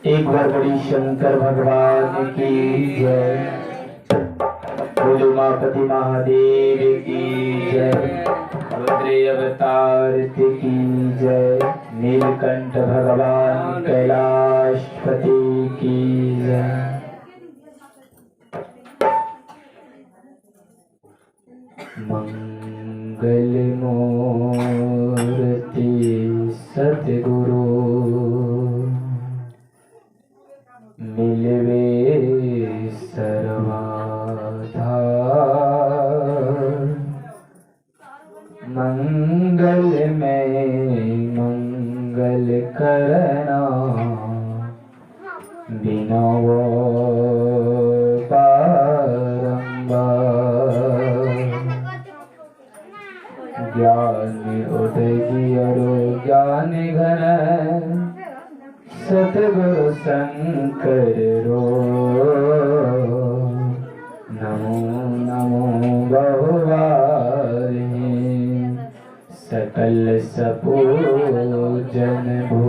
एक बार बड़ी शंकर भगवान की जय। बोलो उमापति महादेव की जय। रुद्र अवतार की जय। नीलकंठ भगवान कैलाशपति की जय। मंगल मूर्ति सतगुरु मिलवे सर्वाधार। मंगल में मंगल करना बिना वो ज्ञान उदय ज्ञान घन सतगुरु शंकर रो। नमो नमो बहुवार सकल सपूजन भो।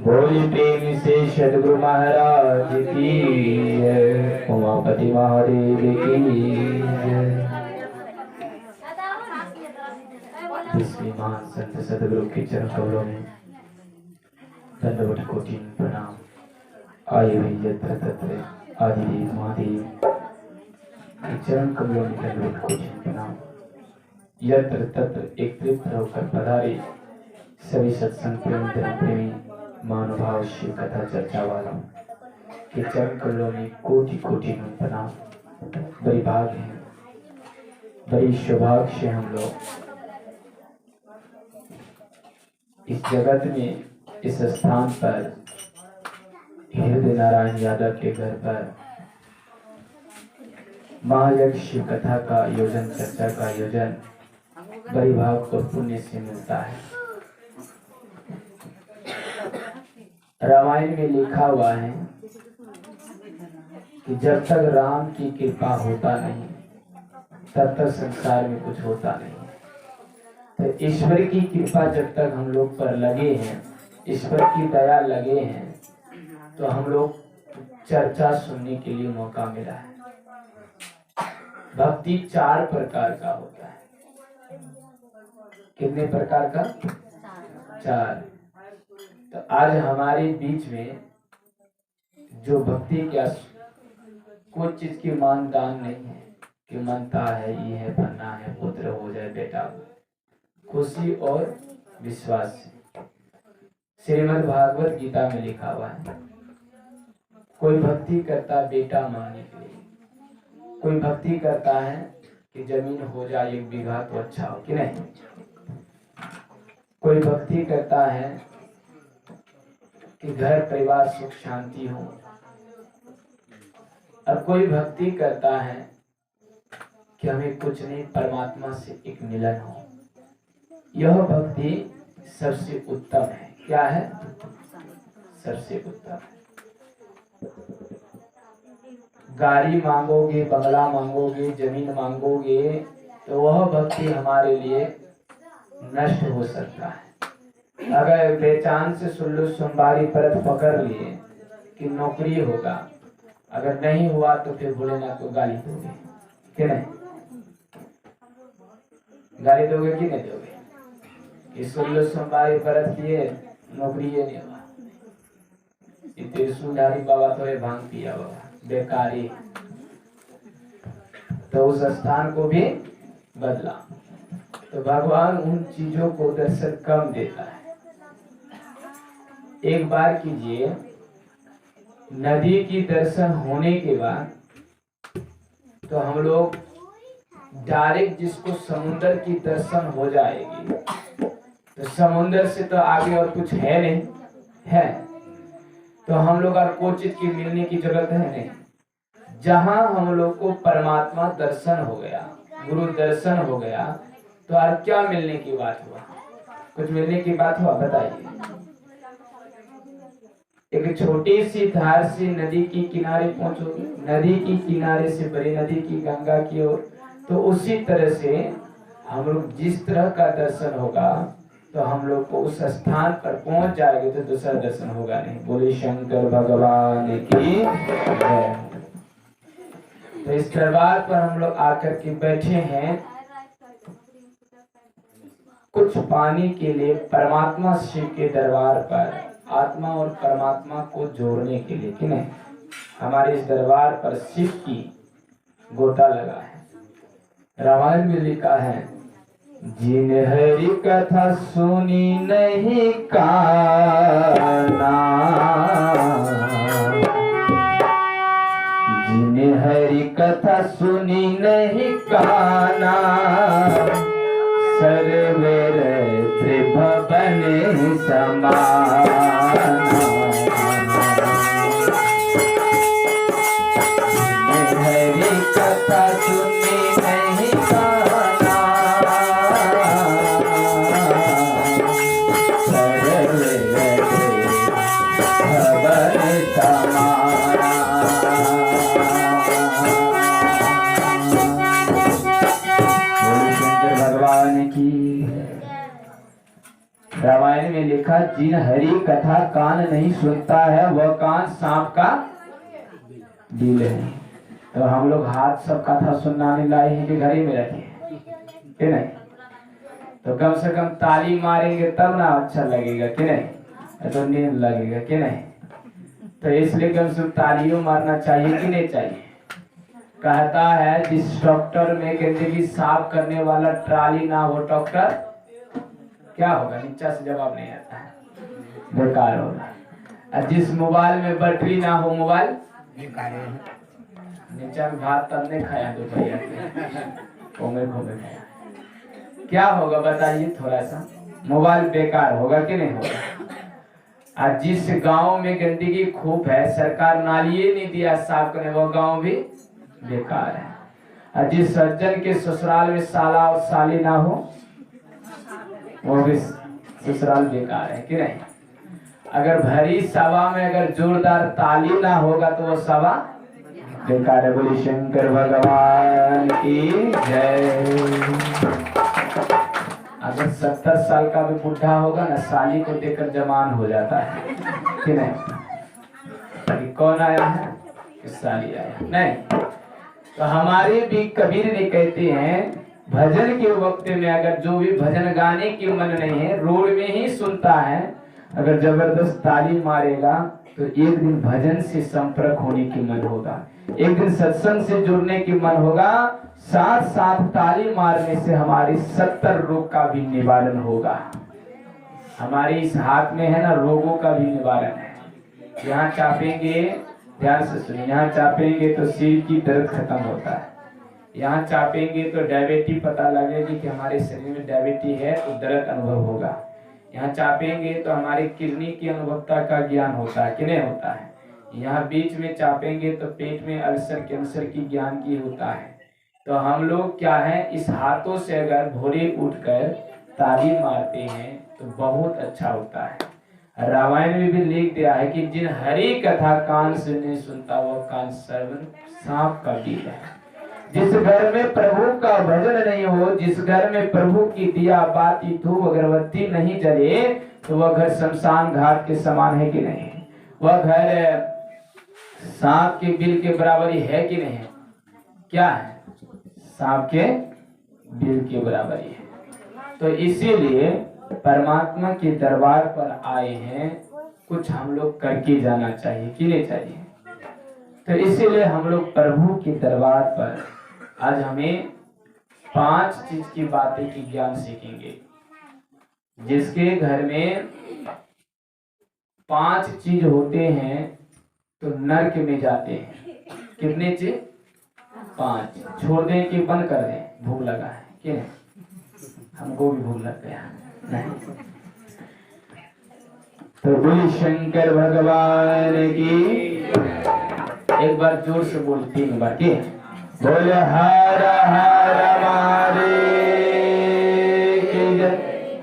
बोली प्रेम से सद्गुरु महाराज की जय। उमापति महादेव की जय। महान संत सद्गुरु के चरण कमलों में दंडवत कोटि प्रणाम। आए हुए यत्र तत्र आदिदेव महादेव के चरण कमलों में दंडवत कोटि प्रणाम। यत्र तत्र एकत्रित होकर पधारे सभी सत्संग प्रेमी धर्म प्रेमी महानुभाव शिव कथा चर्चा वालों के चरण कमलों में कोटि कोटि प्रणाम। बड़ी भाग्य है, बड़ी सौभाग्य से हम लोग इस जगत में इस स्थान पर हृदय नारायण यादव के घर पर महायज्ञ शिव कथा का आयोजन, चर्चा का आयोजन बड़ी भाग और पुण्य से मिलता है। रामायण में लिखा हुआ है कि जब तक राम की कृपा होता नहीं तब तक संसार में कुछ होता नहीं। तो ईश्वर की कृपा जब तक हम लोग पर लगे हैं, ईश्वर की दया लगे हैं, तो हम लोग चर्चा सुनने के लिए मौका मिला है। भक्ति 4 प्रकार का होता है। कितने प्रकार का? 4। तो आज हमारे बीच में जो भक्ति क्या कोई चीज की मानदान नहीं है कि मनता है, ये है, बनना है, पुत्र हो जाए, बेटा हो, खुशी और विश्वास से। श्रीमद् भागवत गीता में लिखा हुआ है कोई भक्ति करता बेटा मांगने के लिए, कोई भक्ति करता है कि जमीन हो जाए 1 बीघा तो अच्छा हो कि नहीं, कोई भक्ति करता है कि घर परिवार सुख शांति हो, और कोई भक्ति करता है कि हमें कुछ नहीं परमात्मा से एक मिलन हो। यह भक्ति सबसे उत्तम है। क्या है? सबसे उत्तम है। गाड़ी मांगोगे, बंगला मांगोगे, जमीन मांगोगे तो वह भक्ति हमारे लिए नष्ट हो सकता है। अगर बेचान से सुल्लू सोमवारी व्रत पकड़ लिए कि नौकरी होगा, अगर नहीं हुआ तो फिर भोलेनाथ को गाली दोगे कि नहीं? गाली दोगे कि नहीं दोगे? इस सुल्लू सोमवारी व्रत किए, नौकरी ये नहीं हुआ, त्रिशूलधारी बाबा तो ये भांग पिया बाबा, बेकारी। तो उस स्थान को भी बदला। तो भगवान उन चीजों को दर्शन कम देता है। एक बार कीजिए, नदी की दर्शन होने के बाद तो हम लोग डायरेक्ट जिसको समुद्र की दर्शन हो जाएगी, तो समुद्र से तो आगे और कुछ है नहीं है, तो हम लोग और कोई चीज की मिलने की जरूरत है नहीं। जहां हम लोग को परमात्मा दर्शन हो गया, गुरु दर्शन हो गया, तो और क्या मिलने की बात हुआ? कुछ मिलने की बात हुआ? बताइए। एक छोटी सी धार से नदी की किनारे पहुंचोगे, नदी की किनारे से बड़ी नदी की गंगा की ओर, तो उसी तरह से हम लोग जिस तरह का दर्शन होगा तो हम लोग को उस स्थान पर पहुंच जाएंगे तो दूसरा दर्शन होगा नहीं। बोले शंकर भगवान की जय। तो इस दरबार पर हम लोग आकर के बैठे हैं कुछ पाने के लिए, परमात्मा शिव के दरबार पर आत्मा और परमात्मा को जोड़ने के लिए कि नहीं। हमारे इस दरबार पर शिव की गोता लगा है। रामायण में लिखा है, जिन हरि कथा सुनी नहीं काना, जिन हरि कथा सुनी नहीं काना, सर्वे त्रिभुवन समाना। हरि कथा सुनी नहीं काना, सर्वे त्रिभुवन समाना। भगवान की। रामायण में लिखा, जिन हरि कथा कान नहीं सुनता है वह कान सांप का बिल है। तो हम लोग हाथ सब कथा सुनना नहीं लाए हैं कि घर ही में रखे कि नहीं। तो कम से कम ताली मारेंगे तब ना अच्छा लगेगा कि नहीं, तो नींद लगेगा कि नहीं। तो इसलिए कम से कम तालियों मारना चाहिए कि नहीं चाहिए। कहता है जिस डॉक्टर में गंदगी साफ करने वाला ट्राली ना हो डॉक्टर क्या होगा, नीचा से जवाब नहीं आता है, बेकार होगा। और जिस मोबाइल में बैटरी ना हो मोबाइल बेकार है। नीचा में भात तब नहीं खाया दोपहर घूमे घूमे खाया, क्या होगा बताइए थोड़ा सा। मोबाइल बेकार होगा कि नहीं होगा। और जिस गांव में गंदगी खूब है, सरकार नालिए नहीं दिया साफ करने, वो गांव भी बेकार है। और जिस सज्जन के ससुराल में साला और साली ना हो वो भी ससुराल बेकार है कि नहीं। अगर भरी सभा में अगर जोरदार ताली ना होगा तो वो सभा बेकार है। बोली शंकर भगवान की जय। अगर 70 साल का भी बुढ़ा होगा ना, साली को देखकर जवान हो जाता है कि नहीं। कौन आया है, साली आया नहीं। तो हमारे भी कबीर ने कहते हैं, भजन के वक्त में अगर जो भी भजन गाने की मन नहीं है, रोड में ही सुनता है, अगर जबरदस्त ताली मारेगा तो एक दिन भजन से संपर्क होने की मन होगा, एक दिन सत्संग से जुड़ने की मन होगा। साथ साथ ताली मारने से हमारे 70 रोग का भी निवारण होगा। हमारे इस हाथ में है ना, रोगों का भी निवारण है। यहाँ चापेंगे, ध्यान से सुनिए, यहाँ चापेंगे तो सिर की दर्द खत्म होता है। यहाँ चापेंगे तो डायबिटीज पता लगेगी कि हमारे शरीर में डायबिटीज है तो दर्द अनुभव होगा। यहाँ चापेंगे तो हमारे किडनी की अनुभवता का ज्ञान होता है कि नहीं होता है। यहाँ बीच में चापेंगे तो पेट में अल्सर कैंसर की ज्ञान की होता है। तो हम लोग क्या है, इस हाथों से अगर भोरे उठकर ताली मारते हैं तो बहुत अच्छा होता है। रामायण में भी लिख दिया है कि जिन हरि कथा कान से नहीं सुनता वो कान श्रवण सांप का बिल है। जिस घर में प्रभु का भजन नहीं हो, जिस घर में प्रभु की दिया बाती धूप अगरबत्ती नहीं जले, तो वह घर शमशान घाट के समान है कि नहीं। वह घर सांप के बिल के बराबर है कि नहीं है। क्या है, सांप के बिल के बराबर है। तो इसीलिए परमात्मा के दरबार पर आए हैं, कुछ हम लोग करके जाना चाहिए कि नहीं चाहिए। तो इसीलिए हम लोग प्रभु के दरबार पर आज हमें 5 चीज की बातें की ज्ञान सीखेंगे। जिसके घर में 5 चीज होते हैं तो नरक में जाते हैं। कितने चीज, 5। छोड़ दें कि बंद कर दें, भूख लगा है कि नहीं, हमको भी भूख लग गया नहीं। तो बोली शंकर भगवान की। एक बार जोर से बोल, 3 बार की बोले हर हर महादेव की जय,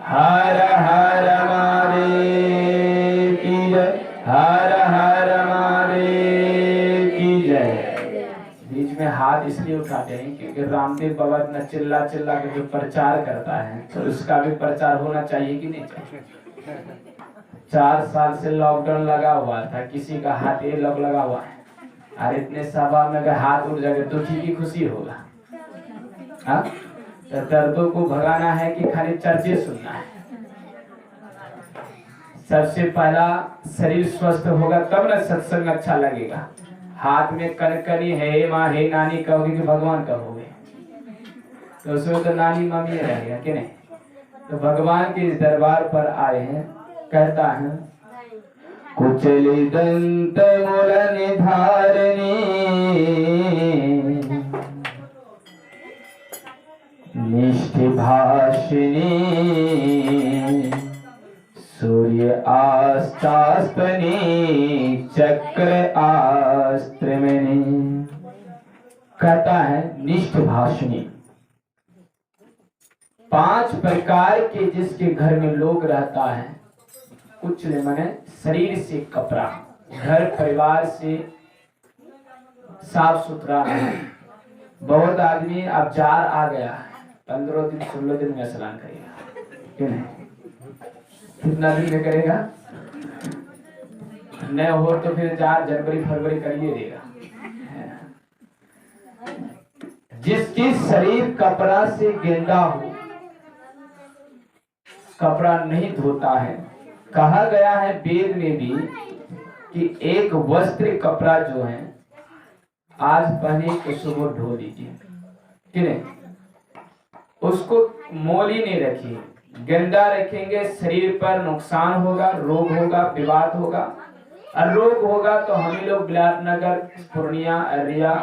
हर हर महादेव की जय, हर हर महादेव की जय। बीच में हाथ इसलिए उठाते हैं क्योंकि राम रामदेव बाबा इतना चिल्ला चिल्ला के जो प्रचार करता है तो उसका भी प्रचार होना चाहिए कि नहीं चाहिए। 4 साल से लॉकडाउन लगा हुआ था, किसी का हाथ ये लगा हुआ है, और इतने सभा में अगर हाथ उठ जाए दुखी की खुशी होगा। हाँ, तो दर्दों को भगाना है कि खाली चर्चे सुनना है। सबसे पहला शरीर स्वस्थ होगा तब ना सत्संग अच्छा लगेगा। हाथ में कनकनी है माँ है नानी कहोगे कि भगवान कहोगे, तो उसमें तो नानी मम्मी रहेगा कि नहीं। तो भगवान के इस दरबार पर आए हैं, कहता है कुचली दंत मूल निधारणी निष्ठि भाषिणी सूर्य आस्तास्तनी चक्र आस्त्रमणि। कहता है निष्ठ भाषिणी। 5 प्रकार के जिसके घर में लोग रहता है, कुछ माने शरीर से कपड़ा, घर परिवार से साफ सुथरा है। बहुत आदमी अब जार आ गया है, 15 दिन 16 दिन में स्नान करेगा क्यों नहीं, कितना दिन में करेगा, न हो तो फिर जार जनवरी फरवरी करिए देगा। जिसकी शरीर कपड़ा से गेंदा हो, कपड़ा नहीं धोता है, कहा गया है वेद में भी कि एक वस्त्र कपड़ा जो है आज पहने तो सुबह धो लीजिए कि नहीं, उसको मोली नहीं रखिए। गंदा रखेंगे शरीर पर नुकसान होगा, रोग होगा, विवाद होगा, और रोग होगा तो हम लोग विराटनगर पूर्णिया अरिया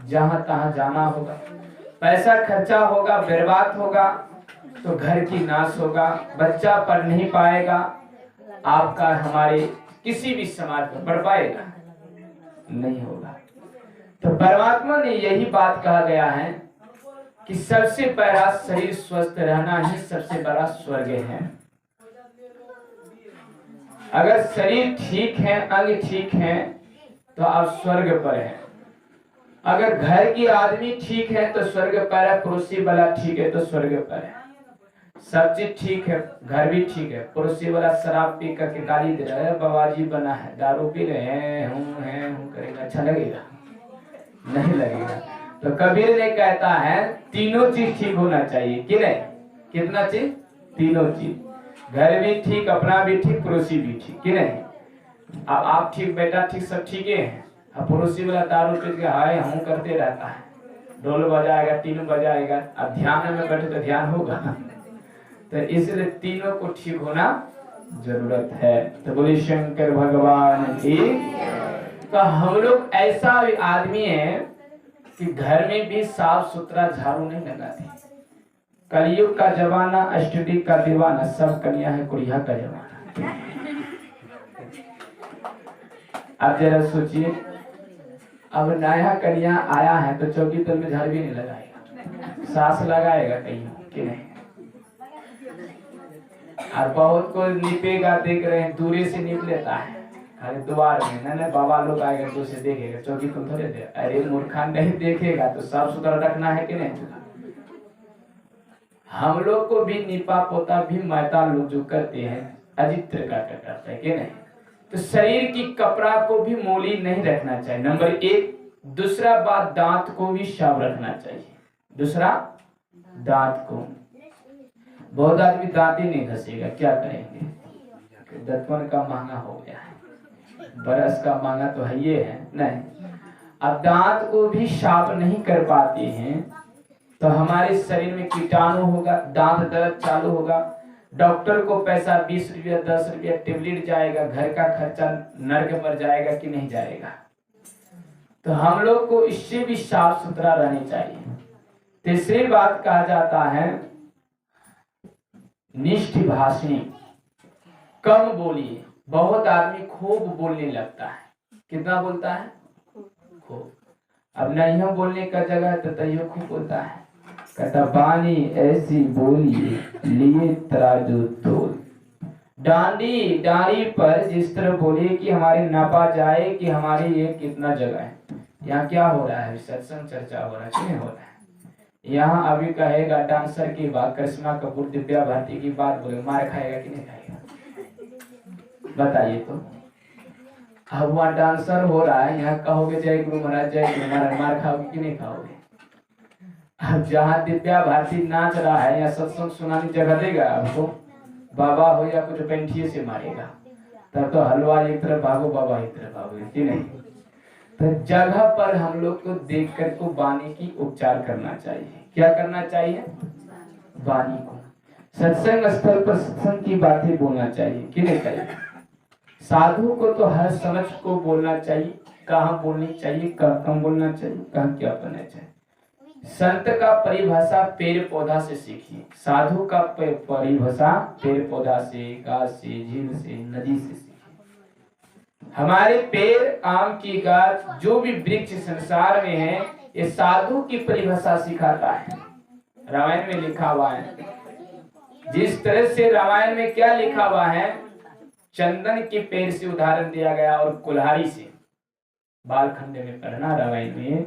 जहां तहां जाना होगा, पैसा खर्चा होगा, बर्बाद होगा, तो घर की नाश होगा, बच्चा पढ़ नहीं पाएगा, आपका हमारे किसी भी समाज में बढ़ पाएगा नहीं होगा। तो परमात्मा ने यही बात कहा गया है कि सबसे पहला शरीर स्वस्थ रहना ही सबसे बड़ा स्वर्ग है। अगर शरीर ठीक है, अंग ठीक है, तो आप स्वर्ग पर है। अगर घर की आदमी ठीक है तो स्वर्ग पर है, पड़ोसी वाला ठीक है तो स्वर्ग पर है। सब चीज ठीक है, घर भी ठीक है, पड़ोसी वाला शराब पी करके गाली दे रहा है, बाबाजी बना है, दारू पी रहे हैं, हूं करेगा, अच्छा लगेगा नहीं लगेगा। तो कबीर ने कहता है तीनों चीज ठीक होना चाहिए कि नहीं, कितना चीज, तीनों चीज, घर भी ठीक, अपना भी ठीक, पड़ोसी भी ठीक कि नहीं। अब आप ठीक, बेटा ठीक, सब ठीक है, अब पड़ोसी वाला दारू पी के हाय हूं करते रहता है, ढोल बजाएगा, तीन बजाएगा, अब ध्यान में बैठे तो ध्यान होगा। तो इसलिए तीनों को ठीक होना जरूरत है। तो बोले शंकर भगवान की। तो हम लोग ऐसा आदमी है कि घर में भी साफ सुथरा झाड़ू नहीं लगाते। कलयुग का जमाना, अष्टदी का दीवाना, सब कन्या है कुड़िया का जमाना। अब जरा सोचिए, अब नया कन्या आया है तो चौकी तल में झाड़ू भी नहीं लगाएगा, सास लगाएगा कहीं कि नहीं। और बहुत को निपेगा, देख रहे हैं दूरी से निप लेता है, खाली द्वार में ना बाबा लोग आएगा तो उसे देखेगा, चौकी तुम थोड़े दे, अरे मूर्खा नहीं देखेगा तो साफ सुथरा रखना है कि नहीं। हम लोग को भी निपा पोता भी माता लोग जो करते हैं अजित्र का करते हैं कि नहीं। तो शरीर की कपड़ा को भी मोली नहीं रखना चाहिए, नंबर 1। दूसरा बात, दांत को भी साफ रखना चाहिए। दूसरा, दांत को, बहुत आदमी दांत ही नहीं घसेगा, क्या करेंगे, दतवन का महंगा हो गया है, बरस का महंगा तो है ये है नहीं। अब दांत को भी साफ नहीं कर पाते हैं तो हमारे शरीर में कीटाणु होगा, दांत दर्द चालू होगा, डॉक्टर को पैसा 20 रुपया 10 रुपया टेबलेट जाएगा, घर का खर्चा नर्क पर जाएगा कि नहीं जाएगा। तो हम लोग को इससे भी साफ सुथरा रहनी चाहिए। तीसरी बात कहा जाता है निष्ठ भाषणी, कम बोलिए। बहुत आदमी खूब बोलने लगता है, कितना बोलता है, खूब। अब नहीं बोलने का जगह तो तैयो खूब बोलता है, कहता बानी ऐसी बोलिए लिए तराजू तोल। डांडी पर जिस तरह बोलिए कि हमारी नापा जाए कि हमारी ये कितना जगह है। यहाँ क्या हो रहा है, सत्संग चर्चा हो रहा है कि नहीं हो रहा है। यहाँ अभी कहेगा डांसर की बात, करिश्मा कपूर, दिव्या भारती की बात बोले, मार खाएगा कि नहीं खाएगा? बताइए तो। अब वहाँ डांसर हो रहा है, यहाँ कहोगे जय गुरु महाराज जय गुरु महाराज, मार खाओगे कि नहीं खाओगे? अब जहाँ दिव्या भारती नाच रहा है या सत्संग सुनाने जगह देगा आपको, बाबा हो या कुछ पेंठिए से मारेगा, तब तो हलवा एक तरफ भागो, बाबा एक तरफ भागो कि नहीं? तो जगह पर हम लोग को देख कर को वाणी की उपचार करना चाहिए। क्या करना चाहिए? वाणी को सत्संग स्थल पर सत्संग की बातें बोलना चाहिए कि नहीं चाहिए? साधु को तो हर समझ को बोलना चाहिए, कहाँ बोलनी चाहिए, कहाँ कम बोलना चाहिए, कहाँ क्या करना चाहिए। संत का परिभाषा पेड़ पौधा से सीखिए, साधु का परिभाषा पेड़ पौधा से, गाछ से, झील से, नदी से सीखिए। हमारे पेड़, आम की गाछ, जो भी वृक्ष संसार में है, ये साधु की परिभाषा सिखाता है। रामायण में लिखा हुआ है, जिस तरह से रामायण में क्या लिखा हुआ है, चंदन के पेड़ से उदाहरण दिया गया और कुल्हाड़ी से। बालखंड में पढ़ना रामायण में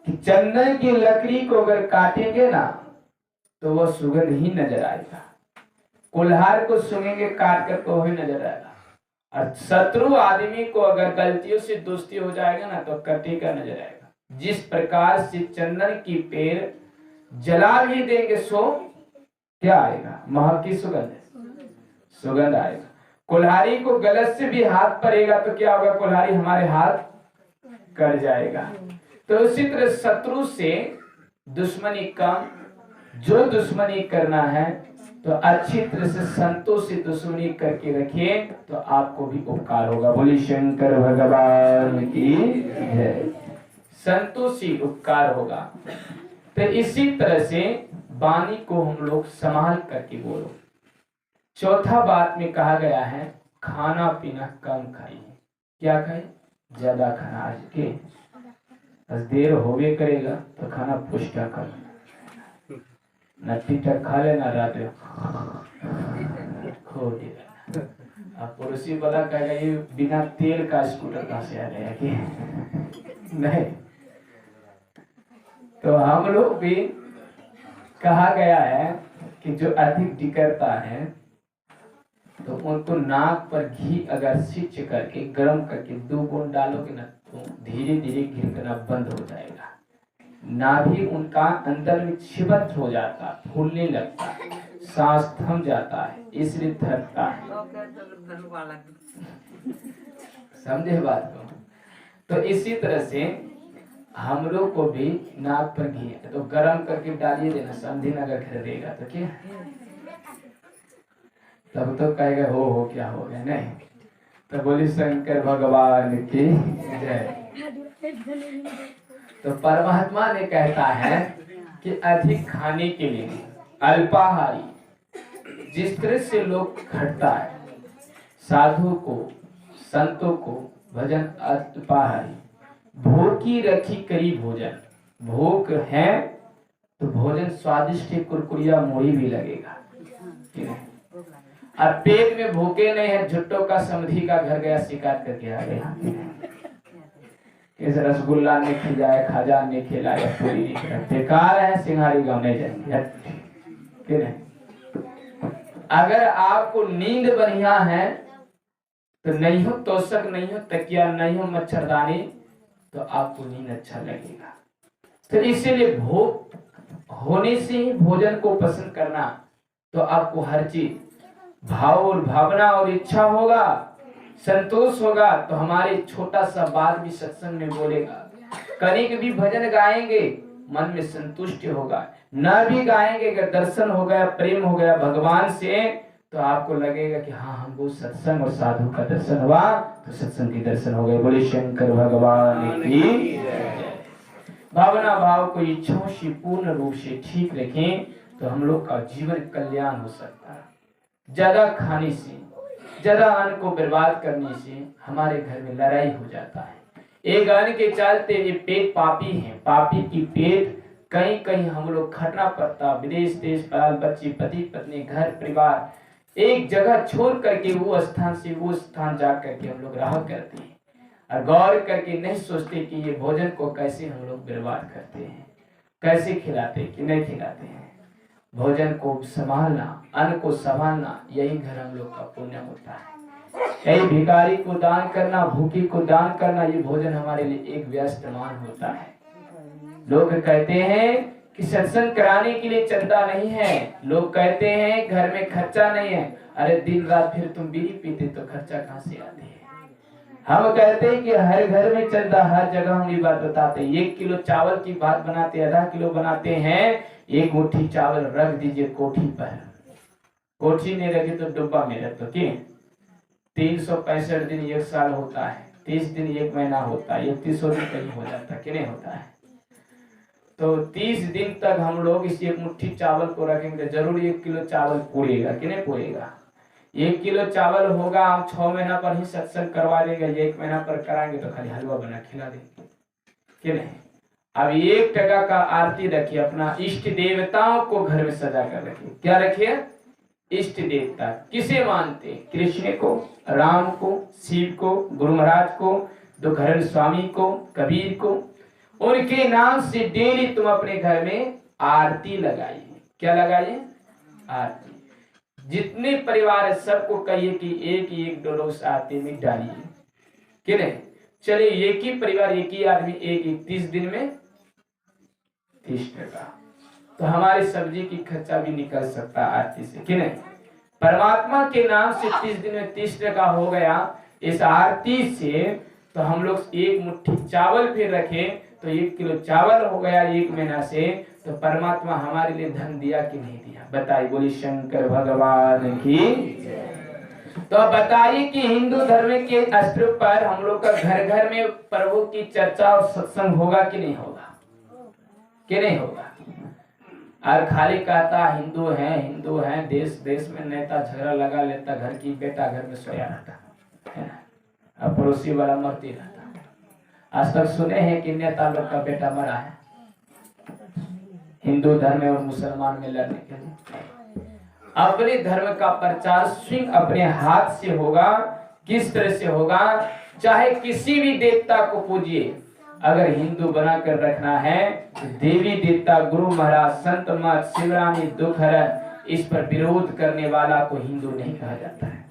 कि चंदन की लकड़ी को अगर काटेंगे ना तो वह सुगंध ही नजर आएगा, कुल्हाड़ को सुनेंगे काट कर तो वही नजर आएगा। और शत्रु आदमी को अगर गलतियों से दोस्ती हो जाएगा ना तो कटेगा नजर आएगा। जिस प्रकार से चंदन की पेड़ जला भी देंगे सो क्या आएगा? महक की सुगंध, सुगंध आएगा। कुल्हाड़ी को गलत से भी हाथ पड़ेगा तो क्या होगा? कुल्हाड़ी हमारे हाथ कट जाएगा। तो उसी तरह शत्रु से दुश्मनी कम, जो दुश्मनी करना है तो अच्छी तरह से संतों से दुश्मनी करके रखिए तो आपको भी उपकार होगा। बोली शंकर भगवान की जय। संतों से उपकार होगा। तो इसी तरह से वाणी को हम लोग संभाल करके बोलो। चौथा बात में कहा गया है खाना पीना कम खाइए। क्या खाए? ज्यादा खाना आज के देर होवे करेगा तो खाना पुष्टा कर नट्टी तक खा लेना, रात खो देगा। अब पड़ोसी वाला कहेगा ये बिना तेल का स्कूटर कहाँ से आ गया कि नहीं। तो हम लोग भी कहा गया है कि जो अधिक डिकरता है तो उनको नाक पर घी अगर सिंच करके गर्म करके 2 बूंद डालोगे ना तो धीरे धीरे गिरना बंद हो जाएगा। नाभि उनका अंदर में छिबत हो जाता, फूलने लगता, सांस थम जाता है, इसलिए थकता है। समझे बात को? तो इसी तरह से हम लोग को भी नाक पर घी तो गर्म करके डालिए देना। समझी अगर खरीदेगा तो क्या तब तो कहेगा हो क्या हो गया नहीं। तो बोली शंकर भगवान की जय। तो परमात्मा ने कहता है कि अधिक खाने के लिए अल्पाहारी, जिस तरह से लोग घटता है, साधु को संतों को भजन अल्पाहारी, भूखी रखी करी भोजन। भूख है तो भोजन स्वादिष्ट कुरकुरिया मोही भी लगेगा। और पेट में भूखे नहीं है, झुट्टो का समधी का घर गया शिकार करके आ गया। इस रसगुल्ला ने खिलाया, खाजा ने खिलाया, पूरी बेकार है, सिंघाड़ी गाँव नहीं जाएंगे। अगर आपको नींद बढ़िया है तो नहीं हो तोशक, नहीं हो तकिया, नहीं हो मच्छरदानी तो आपको नींद अच्छा लगेगा। तो इसीलिए भूख होने से ही भोजन को पसंद करना, तो आपको हर चीज भाव और भावना और इच्छा होगा, संतोष होगा। तो हमारे छोटा सा बात भी सत्संग में बोलेगा, कनिक भी भजन गाएंगे मन में संतुष्टि होगा, न भी गाएंगे अगर दर्शन हो गया, प्रेम हो गया भगवान से, तो आपको लगेगा कि हाँ हमको सत्संग और साधु का दर्शन हुआ, तो सत्संग के दर्शन हो गए। बोले शंकर भगवान की भावना भाव को इच्छाओं से पूर्ण रूप से ठीक रखें तो हम लोग का जीवन कल्याण हो सकता है। ज्यादा खाने से, ज्यादा अन्न को बर्बाद करने से हमारे घर में लड़ाई हो जाता है। एक अन्न के चलते ये पेट पापी है, पापी की पेट कहीं कहीं हम लोग खटना पड़ता, विदेश देश, बाल बच्चे, पति पत्नी, घर परिवार, एक जगह छोड़ करके वो स्थान से वो स्थान जा करके हम लोग रहा करते हैं और गौर करके नहीं सोचते कि ये भोजन को कैसे हम लोग बर्बाद करते हैं। कैसे खिलाते कि नहीं खिलाते हैं। भोजन को संभालना, अन्न को संभालना, यही घर हम लोग का पुण्य होता है। यही भिखारी को दान करना, भूखी को दान करना, ये भोजन हमारे लिए एक व्यस्त मान होता है। लोग कहते हैं कि सत्संग कराने के लिए चंदा नहीं है, लोग कहते हैं घर में खर्चा नहीं है। अरे दिन रात फिर तुम बीड़ी पीते तो खर्चा कहाँ से आते हैं। हम कहते हैं कि हर घर में चंदा, हर जगह हम ये बात बताते हैं। 1 किलो चावल की बात बनाते, आधा किलो बनाते हैं, एक मुट्ठी चावल रख दीजिए कोठी पर, कोठी नहीं रखे तो डब्बा में रख दो। 365 दिन 1 साल होता है, 30 दिन 1 महीना होता है, 31 दिन कहीं हो जाता है कि नहीं होता है। तो 30 दिन तक हम लोग इस एक मुट्ठी चावल को रखेंगे, जरूर 1 किलो चावल पूरेगा कि नहीं पूरेगा। 1 किलो चावल होगा, हम 6 महीना पर ही सत्संग करवा देंगे, 1 महीना पर कराएंगे तो खाली हलवा बना खिला देंगे कि नहीं। अब 1 टका का आरती रखिए, अपना इष्ट देवताओं को घर में सजा कर रखिए। क्या रखिए? इष्ट देवता। किसे मानते? कृष्ण को, राम को, शिव को, गुरु महाराज को, दुखहरण स्वामी को, कबीर को। उनके नाम से डेली तुम अपने घर में आरती लगाइए। क्या लगाइए? आरती। जितने परिवार है सबको कहिए कि एक डोलोस आरती में डालिए कि नहीं। चलिए एक ही परिवार, एक ही आदमी, एक 30 दिन में 30 टका, तो हमारी सब्जी की खर्चा भी निकल सकता है आरती से कि नहीं। परमात्मा के नाम से 30 दिन में 30 टका हो गया इस आरती से। तो हम लोग 1 मुट्ठी चावल फिर रखें तो 1 किलो चावल हो गया 1 महीना से। तो परमात्मा हमारे लिए धन दिया कि नहीं दिया? बताइए, बोली शंकर भगवान की। तो बताइए कि हिंदू धर्म के स्तर पर हम लोग का घर घर में प्रभु की चर्चा और सत्संग होगा कि नहीं होगा? कि नहीं होगा? और खाली कहता हिंदू है, देश देश में नेता झगड़ा लगा लेता, घर की बेटा घर में सोया रहता है ना, और पड़ोसी वाला मरती रहता। आज तक सुने हैं कि नेता लोग का बेटा मरा है हिंदू धर्म और मुसलमान में लड़ने के लिए। अपने धर्म का प्रचार स्वयं अपने हाथ से होगा। किस तरह से होगा? चाहे किसी भी देवता को पूजिए, अगर हिंदू बनाकर रखना है तो देवी देवता, गुरु महाराज, संत मत, शिवरानी, दुखहरण, इस पर विरोध करने वाला को हिंदू नहीं कहा जाता है।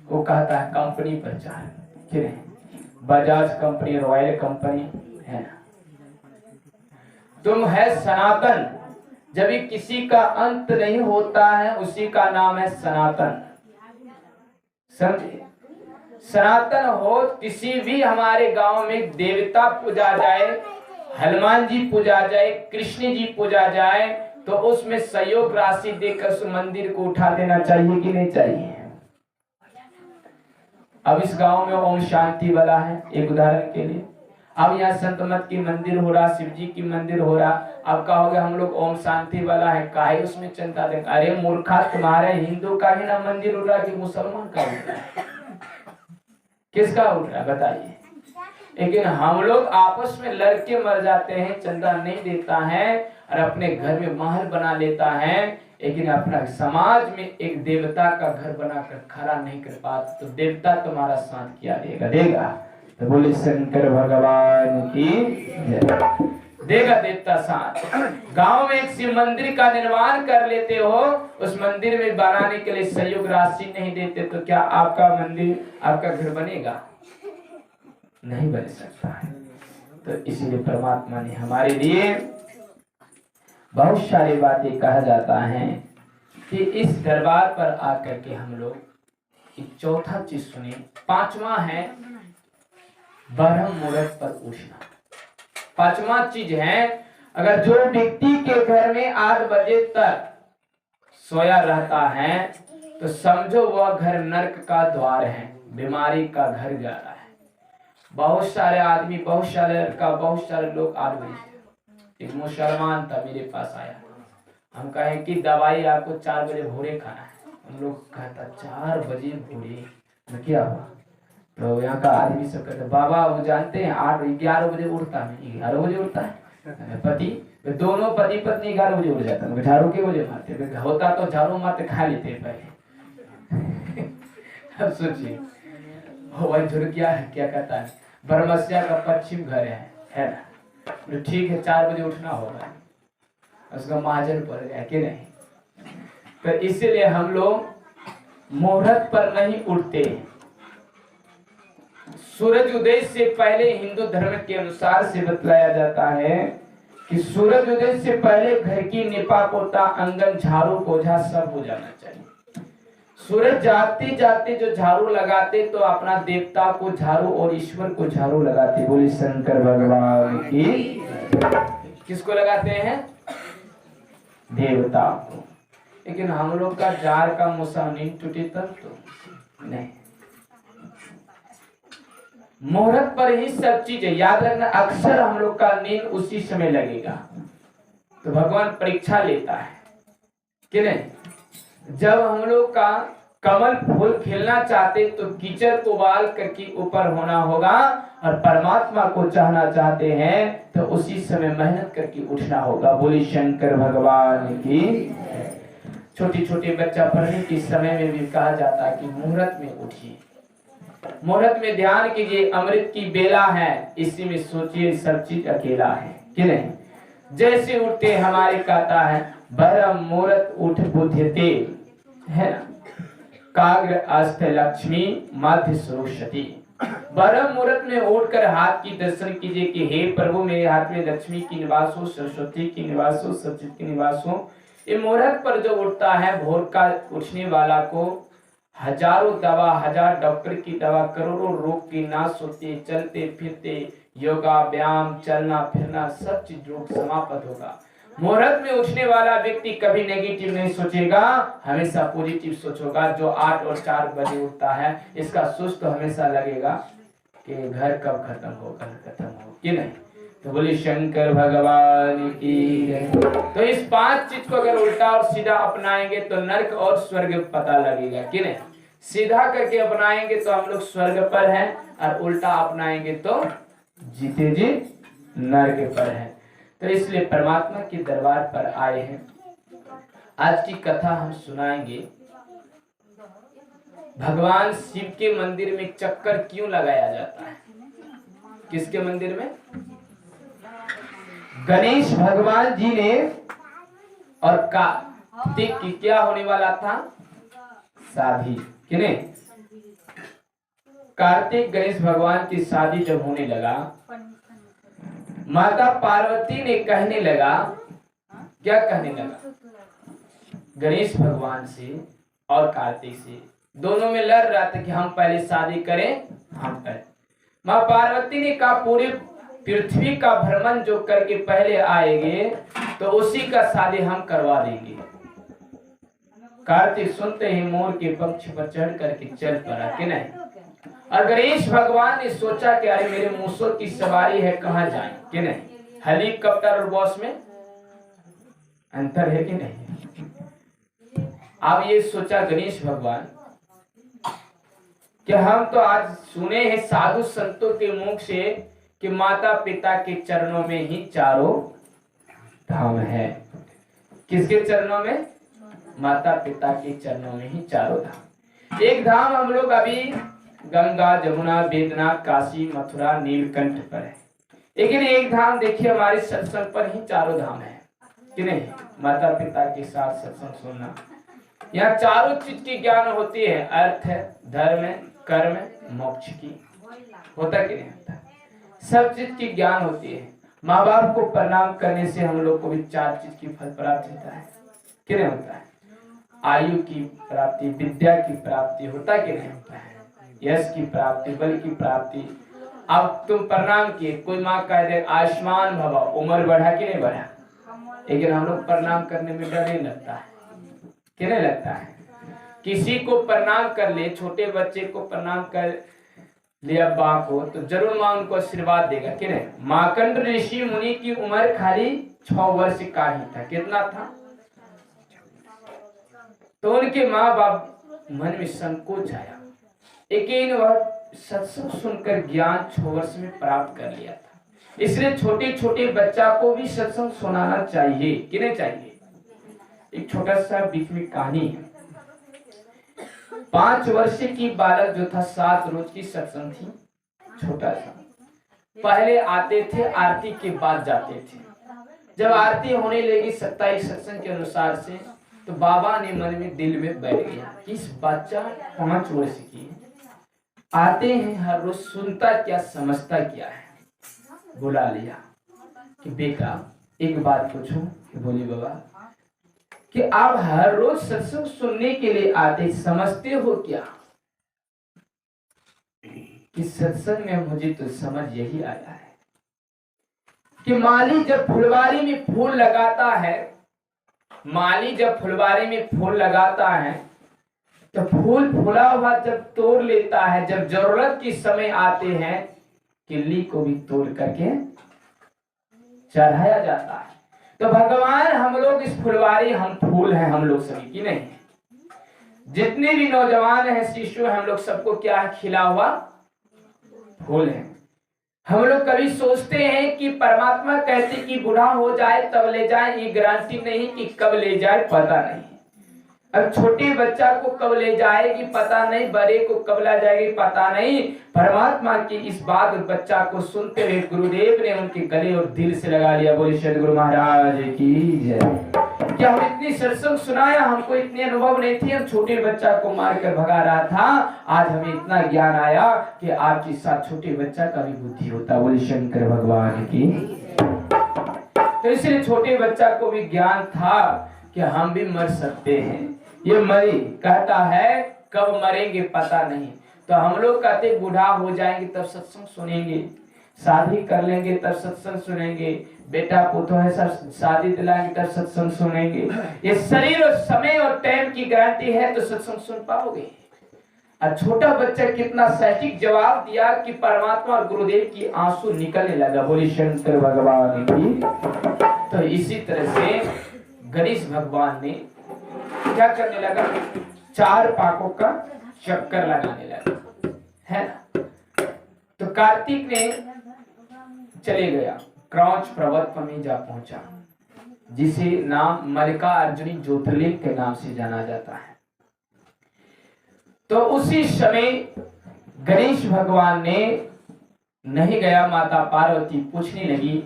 वो कहता है कंपनी प्रचार, कि बजाज कंपनी, रॉयल कंपनी है ना। तुम है सनातन। जब किसी का अंत नहीं होता है उसी का नाम है सनातन। समझे? सनातन हो। किसी भी हमारे गांव में देवता पूजा जाए, हनुमान जी पूजा जाए, कृष्ण जी पूजा जाए, तो उसमें सहयोग राशि देकर उस मंदिर को उठा देना चाहिए कि नहीं चाहिए? अब इस गांव में ओम शांति वाला है, एक उदाहरण के लिए। अब यहाँ संत मत की मंदिर हो रहा, शिव जी की मंदिर हो रहा। अब कहोगे हम लोग ओम शांति वाला है, काहे उसमें चंदा दें? अरे मूर्खा, तुम्हारे हिंदू का ही ना मंदिर उड़ रहा कि मुसलमान का उड़ रहा है? किसका उड़ रहा है बताइए? लेकिन हम लोग आपस में लड़के मर जाते हैं, चंदा नहीं देता है और अपने घर में महल बना लेता है, लेकिन अपना समाज में एक देवता का घर बनाकर खड़ा नहीं कर पाता, तो देवता तुम्हारा साथ क्या देगा? देगा? तो बोले शंकर भगवान की देगा देवता साथ। गांव में एक शिव मंदिर का निर्माण कर लेते हो, उस मंदिर में बनाने के लिए सहयोग राशि नहीं देते, तो क्या आपका मंदिर, आपका घर बनेगा? नहीं बन सकता है। तो इसीलिए परमात्मा ने हमारे लिए बहुत सारी बातें कहा जाता है कि इस दरबार पर आकर के हम लोग एक चौथा चीज सुने। 5वां है ब्रह्म मुहूर्त पर उठना। 5वां चीज है, अगर जो व्यक्ति के घर में 8 बजे तक सोया रहता है तो समझो वह घर नरक का द्वार है, बीमारी का घर जा रहा है। बहुत सारे आदमी, बहुत सारे लड़का, बहुत सारे लोग आदमी। एक मुसलमान था मेरे पास आया, हम कहे कि दवाई आपको 4 बजे भोरे खाना है। हम लोग कहता 4 बजे भोरे तो क्या हुआ? तो यहाँ का आदमी सब कहते बाबा वो जानते हैं 8-11 बजे उठता है। 11 बजे उठता है पति, दोनों पति पत्नी 11 बजे उठ जाता है। झाड़ू के बजे मारते, होता तो झाड़ू मारते खा लेते पहले। अब सोचिए वही झुरकिया है, क्या कहता है, बरमसिया का पश्चिम घर है ना। ठीक है 4 बजे उठना होगा, उसका महाजन पड़ गया कि नहीं। तो इसीलिए हम लोग मुहूर्त पर नहीं उठते। सूरज उदय से पहले हिंदू धर्म के अनुसार से बतलाया जाता है कि सूरज उदय से पहले घर की निपा पोता आंगन झाड़ू पोछा सब हो जाना चाहिए। सूरज जाते जाते जो झाड़ू लगाते तो अपना देवता को झाड़ू और ईश्वर को झाड़ू लगाते। बोले शंकर भगवान की। किसको लगाते हैं? देवता को। लेकिन हम लोग का जार का मुसा नहीं टूटे तब तो नहीं। मुहूर्त पर ही सब चीजें याद रखना। अक्सर हम लोग का नींद उसी समय लगेगा तो भगवान परीक्षा लेता है कि नहीं। जब हम लोग का कमल फूल खिलना चाहते तो कीचड़ को बाल करके ऊपर होना होगा, और परमात्मा को चाहना चाहते हैं तो उसी समय मेहनत करके उठना होगा। बोली शंकर भगवान की। छोटी छोटी बच्चा पढ़ने के समय में भी कहा जाता है कि मुहूर्त में उठिए, मुहूर्त में ध्यान कीजिए, अमृत की बेला है, इसी में सोचिए सब चीज अकेला है कि नहीं। जैसे उठते हमारे कहता है बरम मुहूर्त उठ बुध्यते है ना, काग्र अस्थ लक्ष्मी मध्य सुरुषति। बरम मुहूर्त में उठकर हाथ की दर्शन कीजिए कि हे प्रभु मेरे हाथ में लक्ष्मी की निवास हो, सरस्वती की निवास हो, सचित की निवास हो। ये मुहूर्त पर जो उठता है भोर का उठने वाला को हजारों दवा, हजार डॉक्टर की दवा, करोड़ों रोग की नाश होती, चलते फिरते योगा व्यायाम चलना फिरना सब चीज रोग समाप्त होगा। मुहूर्त में उठने वाला व्यक्ति कभी नेगेटिव नहीं सोचेगा, हमेशा पॉजिटिव सोचेगा। जो 8 और 4 बजे उठता है इसका सोच तो हमेशा लगेगा कि घर कब खत्म हो कि नहीं। तो बोले शंकर भगवान की। तो इस 5 चीज को अगर उल्टा और सीधा अपनाएंगे तो नर्क और स्वर्ग पता लगेगा कि नहीं। सीधा करके अपनाएंगे तो हम लोग स्वर्ग पर हैं, और उल्टा अपनाएंगे तो जीते जी नर्क पर हैं। तो इसलिए परमात्मा के दरबार पर आए हैं। आज की कथा हम सुनाएंगे भगवान शिव के मंदिर में चक्कर क्यों लगाया जाता है। किसके मंदिर में? गणेश भगवान जी ने, और कार्तिक की क्या होने वाला था? शादी कि नहीं। कार्तिक गणेश भगवान की शादी जब होने लगा, माता पार्वती ने कहने लगा, क्या कहने लगा? गणेश भगवान से और कार्तिक से दोनों में लड़ रहा था कि हम पहले शादी करें, हम करें। माँ पार्वती ने कहा पूरी पृथ्वी का भ्रमण जो करके पहले आएंगे तो उसी का शादी हम करवा देंगे। कार्तिक सुनते ही मोर के पक्ष पर चढ़ करके चल पड़ा कि नहीं। और गणेश भगवान ने सोचा कि अरे मेरे मूसों की सवारी है, कहाँ जाएं कि नहीं। हेलीकॉप्टर और बस में अंतर है कि नहीं। अब ये सोचा गणेश भगवान कि हम तो आज सुने हैं साधु संतों के मुख से कि माता पिता के चरणों में ही चारों धाम है। किसके चरणों में? माता पिता के चरणों में ही चारों धाम। एक धाम हम लोग अभी गंगा जमुना वेदनाथ काशी मथुरा नीलकंठ पर है, लेकिन एक धाम देखिए हमारे सत्संग पर ही चारों धाम है कि नहीं। माता पिता के साथ सत्संग सुनना, यहाँ चारों चीज की ज्ञान होती है। अर्थ है, धर्म है, कर्म है, मोक्ष की होता कि नहीं होता। सब चीज की ज्ञान होती है। माँ बाप को प्रणाम करने से हम लोग को भी 4 चीज की फल प्राप्त होता है कि नहीं होता है। आयु की प्राप्ति, विद्या की प्राप्ति होता कि नहीं होता है, यश की प्राप्ति, बल की प्राप्ति। अब तुम प्रणाम किए, कोई माँ कह दे आयुष्मान भव, उम्र बढ़ा कि नहीं बढ़ा, लेकिन हम लोग प्रणाम करने में डर नहीं लगता है कि नहीं लगता है। किसी को प्रणाम कर ले, छोटे बच्चे को प्रणाम कर लिया माँ को, तो जरूर माँ उनको आशीर्वाद देगा कि नहीं। मार्कंड ऋषि मुनि की उम्र खाली 6 वर्ष का ही था। कितना था? तो उनके माँ बाप मन में संकोच आया, लेकिन वह सत्संग सुनकर ज्ञान 6 वर्ष में प्राप्त कर लिया था। इसलिए छोटे छोटे बच्चा को भी सत्संग सुनाना चाहिए कि नहीं चाहिए। एक छोटा सा बीच में कहानी है। 5 वर्ष की बालक जो था 7 रोज की सत्संग थी, छोटा सा। पहले आते थे, आरती के बाद जाते थे। जब आरती होने लगी 27 सत्संग के अनुसार से, तो बाबा ने मन में दिल में बैठ गया कि इस बच्चा 5 वर्ष की है, आते हैं हर रोज, सुनता क्या समझता क्या है। बुला लिया कि बेटा एक बात पूछूं। कि बोली बाबा। कि आप हर रोज सत्संग सुनने के लिए आते, समझते हो क्या? कि सत्संग में मुझे तो समझ यही आया है कि माली जब फुलवारी में फूल लगाता है, माली जब फुलवारी में फूल लगाता है, तो फूल फूला हुआ जब तोड़ लेता है, जब जरूरत के समय आते हैं, किल्ली को भी तोड़ करके चढ़ाया जाता है। तो भगवान हम लोग इस फुलवारी, हम फूल हैं, हम लोग सभी की नहीं, जितने भी नौजवान हैं, शिशु हैं, हम लोग सबको क्या है? खिला हुआ फूल है। हम लोग कभी सोचते हैं कि परमात्मा कहते कि बूढ़ा हो जाए तब ले जाए, ये गारंटी नहीं कि कब ले जाए पता नहीं। अब छोटे बच्चा को कब ले जाएगी पता नहीं, बड़े को कब ला जाएगी पता नहीं। परमात्मा की इस बात बच्चा को सुनते हुए गुरुदेव ने उनके गले और दिल से लगा लिया। बोले सदगुरु महाराज की जय। क्या हम इतनी सत्संग सुनाया, हमको इतने अनुभव नहीं थी, हम छोटे बच्चा को मार कर भगा रहा था, आज हमें इतना ज्ञान आया कि आपके साथ छोटे बच्चा का भी बुद्धि होता। बोले शंकर भगवान की। तो इसलिए छोटे बच्चा को भी ज्ञान था कि हम भी मर सकते हैं। ये मरी कहता है कब मरेंगे पता नहीं। तो हम लोग कहते बूढ़ा हो जाएंगे तब सत्संग सुनेंगे, शादी कर लेंगे तब सत्संग सुनेंगे, बेटा पुतो है सब शादी दिलाएंगे तब सत्संग सुनेंगे। ये शरीर और समय और टाइम की गारंटी है तो सत्संग सुन पाओगे। और छोटा बच्चा कितना सटीक जवाब दिया कि परमात्मा और गुरुदेव की आंसू निकलने लगा। बोली शंकर भगवान की। तो इसी तरह से गणेश भगवान ने क्या करने लगा? 4 पाकों का चक्कर लगाने लगा, है ना। तो कार्तिक ने चले गया, क्रौंच पर्वत पर में जा पहुंचा, जिसे नाम मल्लिकार्जुनी ज्योतिर्लिंग के नाम से जाना जाता है। तो उसी समय गणेश भगवान ने नहीं गया। माता पार्वती पूछने लगी,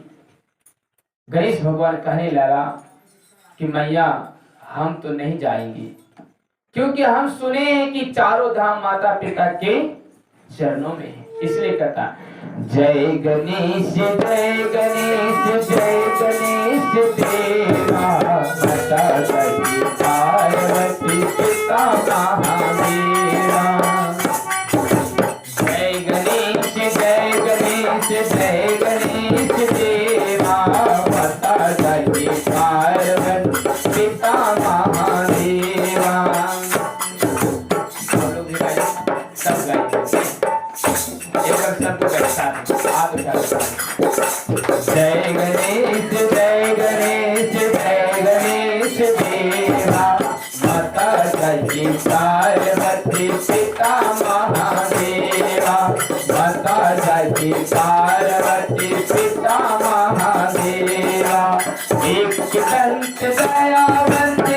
गणेश भगवान कहने लगा कि मैया हम तो नहीं जाएंगे, क्योंकि हम सुने हैं कि चारों धाम माता पिता के चरणों में है। इसलिए कहता जय गणेश जय गणेश जय गणेश देवा, माता गई पार्वती पिता महादेवा। जय गणेश जय गणेश जय गणेश देवा, माता गई पार्वती पिता महादेवा। हम लोग सब गाएंगे, सब आप जय गणेश जय गणेश जय गणेश देवा, माता गई पार्वती पिता महादेवा, माता गई पार्वती पिता महादेवा। एक दंत दयावंत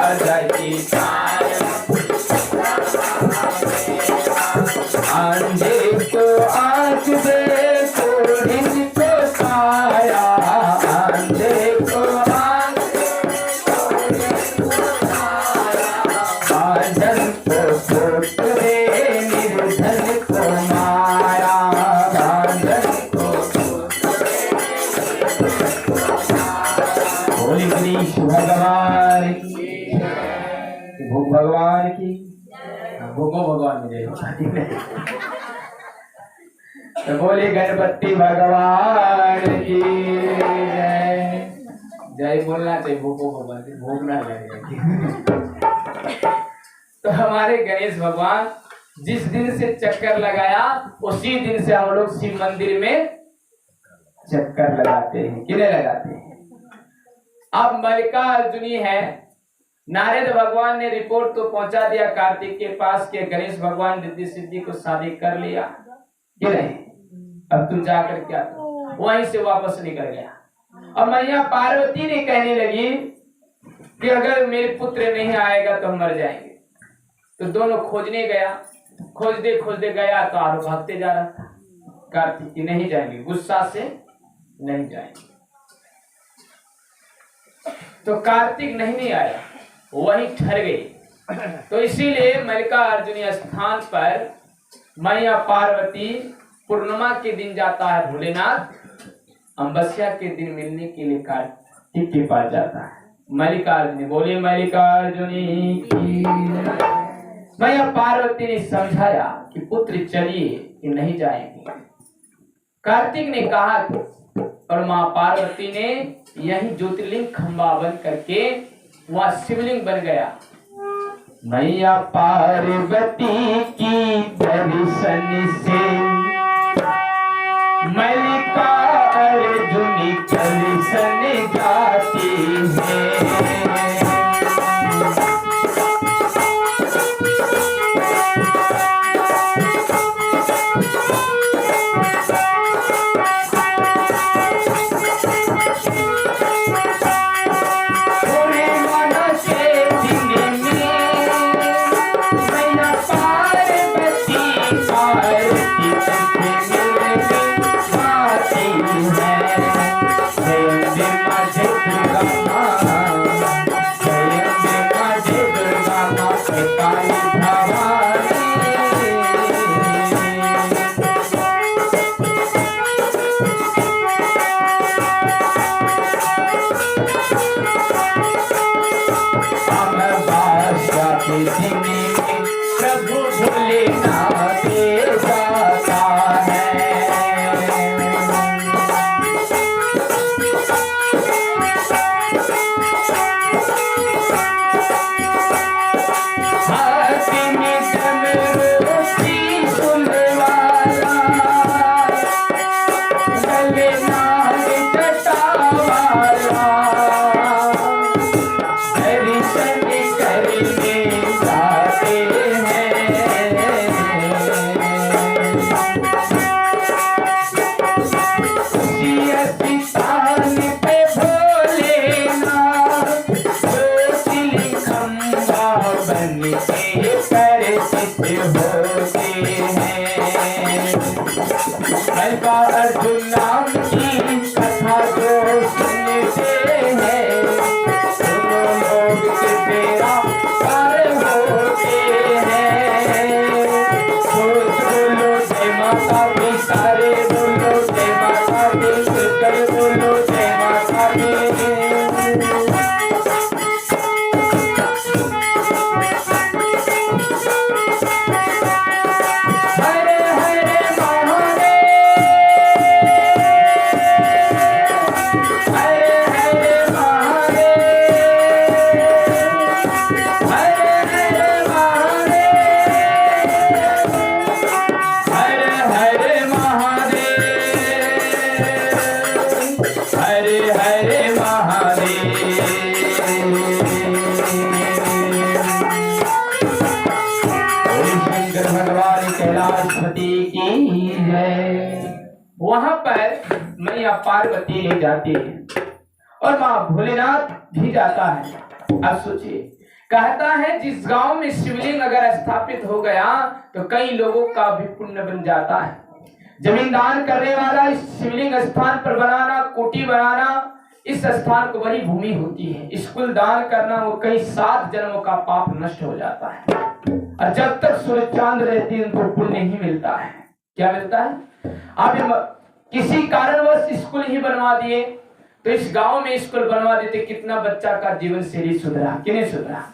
भजती अंधे को आँख दे कोढ़िन को काया अंधे को आँख बांझन को पुत्र निर्धन को माया बांझन को बोली गणेश भगवान की भूख भगवान की भूखो भगवान मुझे तो बोले गणपति भगवान की जय जय बोलना चाहिए भूखो भगवान की भूख ना लगे तो हमारे गणेश भगवान जिस दिन से चक्कर लगाया उसी दिन से हम लोग शिव मंदिर में चक्कर लगाते हैं किले लगाते हैं। अब मल्लिकार्जुनी है नारद भगवान ने रिपोर्ट तो पहुंचा दिया कार्तिक के पास के गणेश भगवान रिद्धि सिद्धि को शादी कर लिया कि नहीं। अब तू जाकर क्या वहीं से वापस निकल गया। अब मैया पार्वती ने कहने लगी कि अगर मेरे पुत्र नहीं आएगा तो हम मर जाएंगे। तो दोनों खोजने गया खोजते गया तो आरो भागते जा रहा था। कार्तिक की नहीं जाएंगे गुस्सा से नहीं जाएंगे। तो कार्तिक नहीं आया वहीं ठहर गई। तो इसीलिए मल्लिकार्जुनी स्थान पर मैया पार्वती पूर्णिमा के दिन जाता है भोलेनाथ अमावस्या के दिन मिलने के लिए कार्तिक के पास जाता है। मल्लिकार्जुनी बोले मल्लिकार्जुनी की मैया पार्वती ने समझाया कि पुत्र चलिए कि नहीं जाएंगे। कार्तिक ने कहा और माँ पार्वती ने यही ज्योतिर्लिंग खंबा बन करके वहां शिवलिंग बन गया। मैया पार्वती की दर्शन से मल्लिकार्जुनी दर्शन जाती है। अर्जुन नाम की कथा जो सुनते हैं दोनों लोग से तेरा पार होते हैं। सोच बोलो जय माता दी सारे बोलो जय माता दी कर बोलो जय माता दी। वहां पर मैया पार्वती ले जाती है और माँ भोलेनाथ भी जाता है। अब सोचिए कहता है जिस गांव में शिवलिंग अगर स्थापित हो गया तो कई लोगों का भी पुण्य बन जाता है। जमीन दान करने वाला इस शिवलिंग स्थान पर बनाना, कुटी बनाना, इस स्थान को बड़ी भूमि होती है। स्कूल दान करना, वो कई 7 जन्मों का पाप नष्ट हो जाता है। और जब तक सूर्य चांद रहती है उनको पुण्य ही मिलता है। क्या मिलता है? आप किसी कारणवश स्कूल ही बनवा दिए तो इस गांव में स्कूल बनवा देते, कितना बच्चा का जीवन शैली सुधरा कि नहीं सुधरा।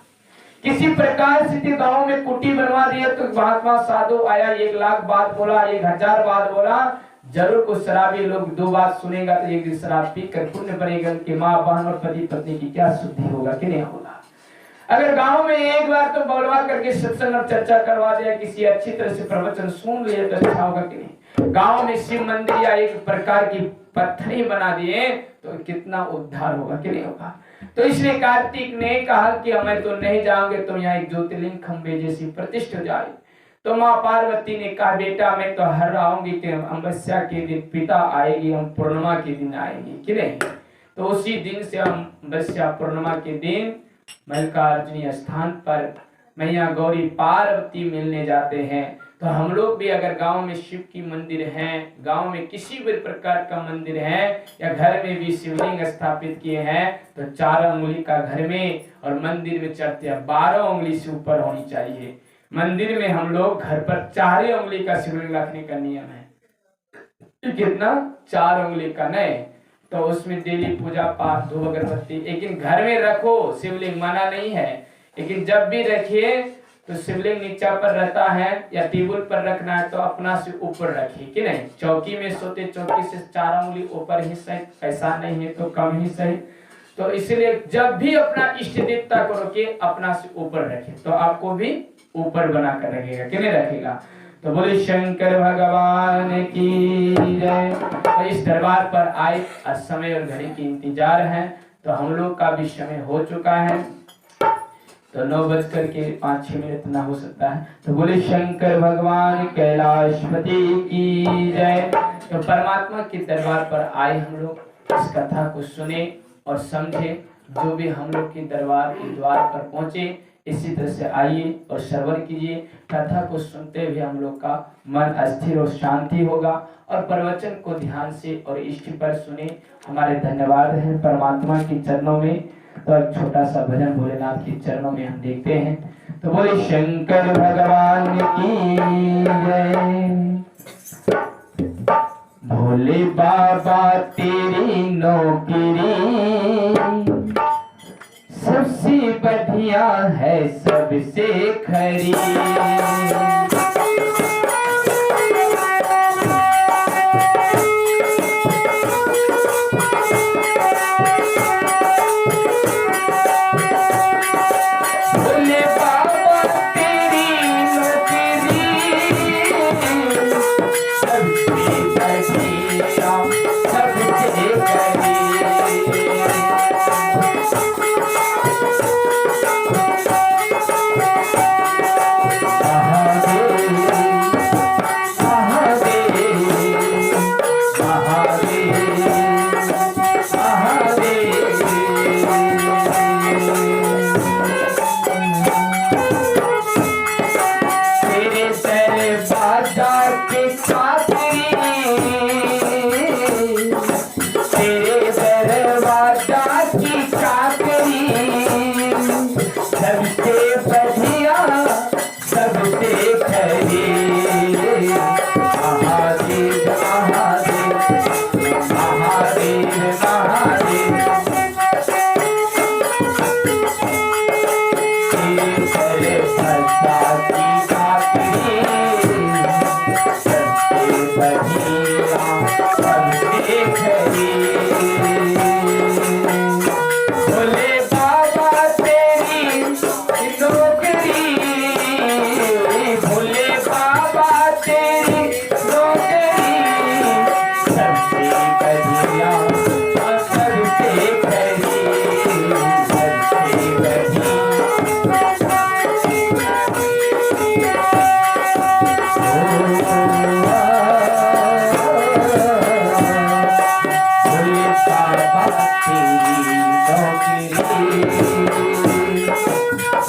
किसी प्रकार से गांव में कुटी बनवा दिया तो महात्मा साधु आया, 1 लाख बात बोला, 1000 बात बोला, जरूर कुछ शराबी लोग 2 बात सुनेगा तो एक दिन शराब पी कर पुण्य बनेगा। उनके माँ बहन और पति पत्नी की क्या शुद्धि होगा कि नहीं होगा। अगर गांव में एक बार तो बोलवा करके सत्संग और चर्चा करवा दिया, किसी अच्छी तरह से प्रवचन सुन लिया तो अच्छा होगा कि नहीं। गांव में शिव मंदिर या एक प्रकार की पत्थरी बना दिए तो कितना उद्धार होगा कि नहीं होगा। तो इसलिए कार्तिक ने कहा कि मैं तो नहीं जाऊंगे, तो यहाँ एक ज्योतिर्लिंग खंबे जैसी प्रतिष्ठा हो जाए। तो माँ पार्वती ने कहा बेटा मैं तो हर आऊंगी कि अमावस्या के दिन पिता आएगी, हम पूर्णिमा के दिन आएंगे कि नहीं। तो उसी दिन से हम अमावस्या पूर्णिमा के दिन मल्लिकार्जुनी स्थान पर मैया गौरी पार्वती मिलने जाते हैं। तो हम लोग भी अगर गांव में शिव की मंदिर है, गांव में किसी भी प्रकार का मंदिर है या घर में भी शिवलिंग स्थापित किए हैं तो 4 उंगली का घर में और मंदिर में चढ़ते हैं 12 उंगली से ऊपर होनी चाहिए। मंदिर में हम लोग घर पर 4 उंगली का शिवलिंग रखने का नियम है। कितना? 4 उंगली का नहीं, तो उसमें डेली पूजा पाठ, धूप अगरबत्ती। लेकिन घर में रखो शिवलिंग, मना नहीं है, लेकिन जब भी रखिए तो शिवलिंग नीचा पर रहता है या टेबल पर रखना है तो अपना से ऊपर रखिए कि नहीं। चौकी में सोते चौकी से 4 उंगली ऊपर ही सही, ऐसा नहीं है तो कम ही सही। तो इसलिए जब भी अपना इष्ट देवता को रखे अपना से ऊपर रखे तो आपको भी ऊपर बना कर रखेगा कि नहीं रखेगा। तो बोले शंकर भगवान की जय। तो इस दरबार पर आए, समय और घड़ी की इंतजार है, तो हम लोग का भी समय हो चुका है। तो 9:05 ना हो सकता है। तो बोले शंकर भगवान कैलाशपति की जय। तो परमात्मा के दरबार पर आए हम लोग, इस कथा को सुने और समझे। जो भी हम लोग के दरबार के द्वार पर पहुंचे इसी तरह से आइए और श्रवण कीजिए। कथा को सुनते हुए हम लोग का मन अस्थिर और शांति होगा और प्रवचन को ध्यान से और इष्ट पर सुने। हमारे धन्यवाद है परमात्मा के चरणों में। तो एक छोटा सा भजन भोलेनाथ के चरणों में हम देखते हैं। तो बोले शंकर भगवान की जय। भोले बाबा तेरी नौकरी सबसे बढ़िया है, सबसे खरी।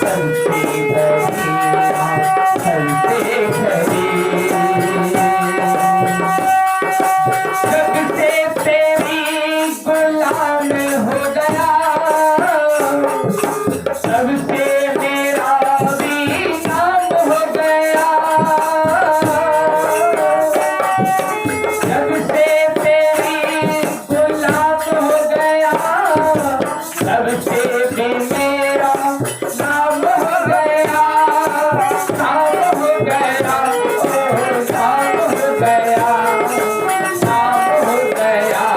सबसे बढ़िया सबसे खरी। सबसे तेरी गुलाम हो गया, सबसे मेरा भी नाम हो गया। सबसे तेरी गुलाम हो गया, सबसे भी मेरा नाम हो गया। नाम हो गया, ओ नाम हो गया, नाम हो गया,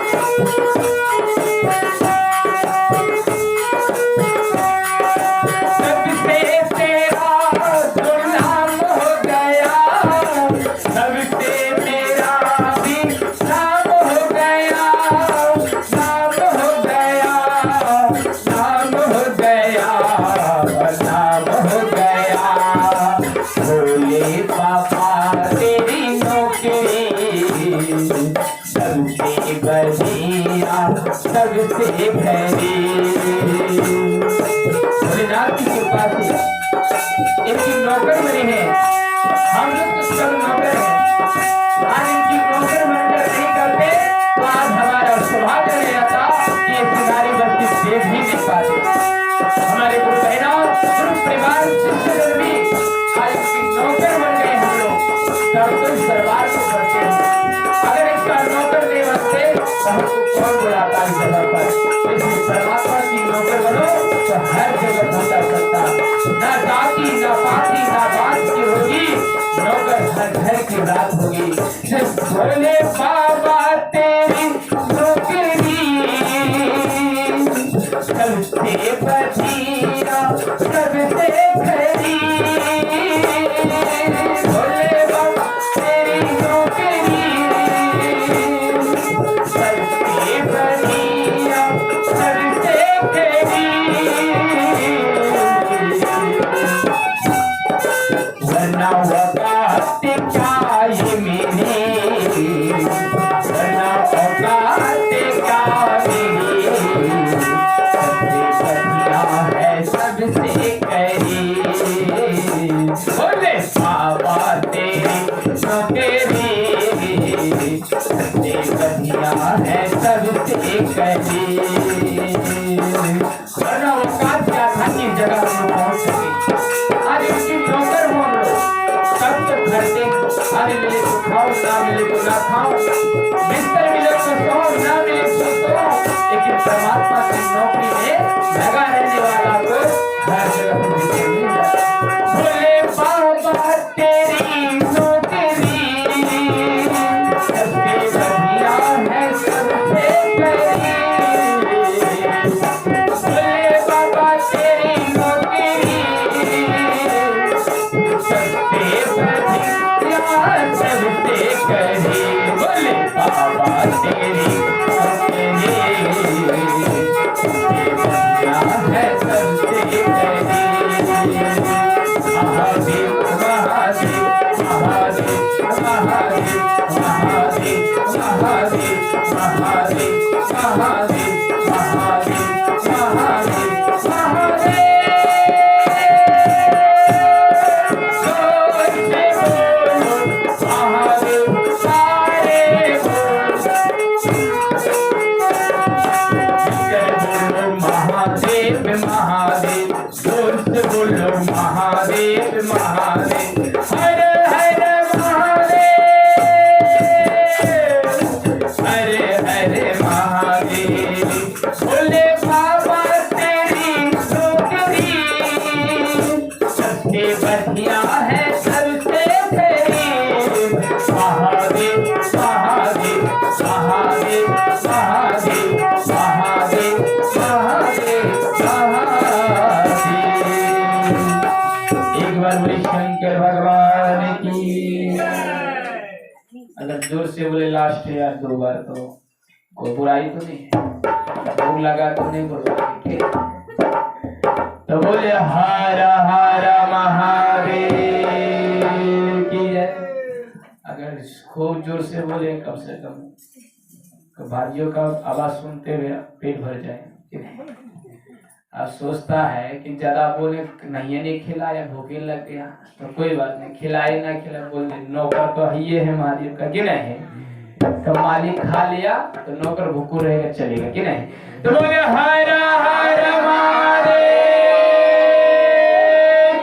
नाम हो गया। सबसे बढ़िया सबसे खरी। भोलेनाथ की कृपा से इनकी नौकर बनी है। हम लोग तो सब नौकर हैं। आज इनकी नौकर बनकर नहीं करते तो आज हमारा सौभाग्य नहीं आता कि ये सिंगारी बस्ती देख भी नहीं पाते। हमारे गुरु बहनों गुरु परिवार शिष्यगण भी आज इनकी नौकर बन गए। हम लोग सब कुछ दरबार को करते हैं। अगर इसका नौकर नहीं बनते तो हमको कौन बुलाता इस जगह पर। इसलिए परमात्मा की नौकर बनो तो हर जगह पहुंचा सकता। ना जाति ना पाति ना बात की होगी, नौकर हर घर की रात होगी। भोले बाबा तेरी नौकरी सबसे बढ़िया सबसे खरी। भोले बाबा तेरी नौकरी सबसे बढ़िया सबसे खरी। वरना औकात क्या ये मेरी, वरना औकात क्या मेरी, सबसे बढ़िया है सबसे करी। बोले बाबा तेरी नौकरी सबसे बढ़िया है सबसे करी। वरना औकात क्या था कि जगह हम पहुंच सके। आज इसकी नौकर हो हम लोग सब तो करते। आज मिले तो खाओ, ना मिले तो ना खाओ, बिस्तर मिले तो सो, ना मिले तो सो। लेकिन परमात्मा की नौकरी में लगा रहने वाला को हर जगह पर मिल जाता। बोले बाबा तेरी नौकरी सबसे बढ़िया है सबसे करी। बोले बाबा तेरी नौकरी सबसे बढ़िया सबसे करी। बोले बाबा तेरी नौकरी सबसे बढ़िया है सबसे करी। महादेव महादेव महादेव महादेव महादेव महादेव महादेव महादेव महादेव महादेव महादेव। महादेव महादेव जोर से बोलो महादेव महादेव। हर हर महादेव, हरे हरे महादेव। बोले बाबा तेरी नौकरी सबसे बढ़िया है सबसे खरी। महादेव महादेव महादेव महादेव महादेव महादेव महादेव। एक बार बोले शंकर भगवान की। अगर जोर से बोले लास्ट यार 2 बार तो कोई बुराई तो नहीं है, भूख लगा तो नहीं बोलो ठीक। तो बोले हर हर महादेव की जय। अगर खूब जोर से बोले कम से कम, तो भाइयों का आवाज सुनते हुए पेट भर जाए। अब सोचता है कि ज्यादा बोले नहीं खिलाया, भूखे लग गया, तो कोई बात नहीं, खिलाए ना खिलाए, बोले नौकर तो ये है महादेव का कि नहीं, तो मालिक खा लिया तो नौकर भूखू रहेगा, चलेगा कि नहीं। तो बोले हर हर महादेव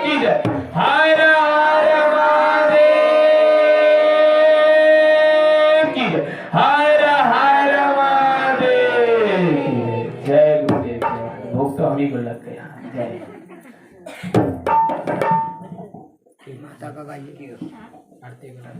की जय, हर हर महादेव की जय, हर हर महादेव की जय। जय गुरुदेव। भूख तो हम ही को लग गया। जय माता का गाइए आरती करा।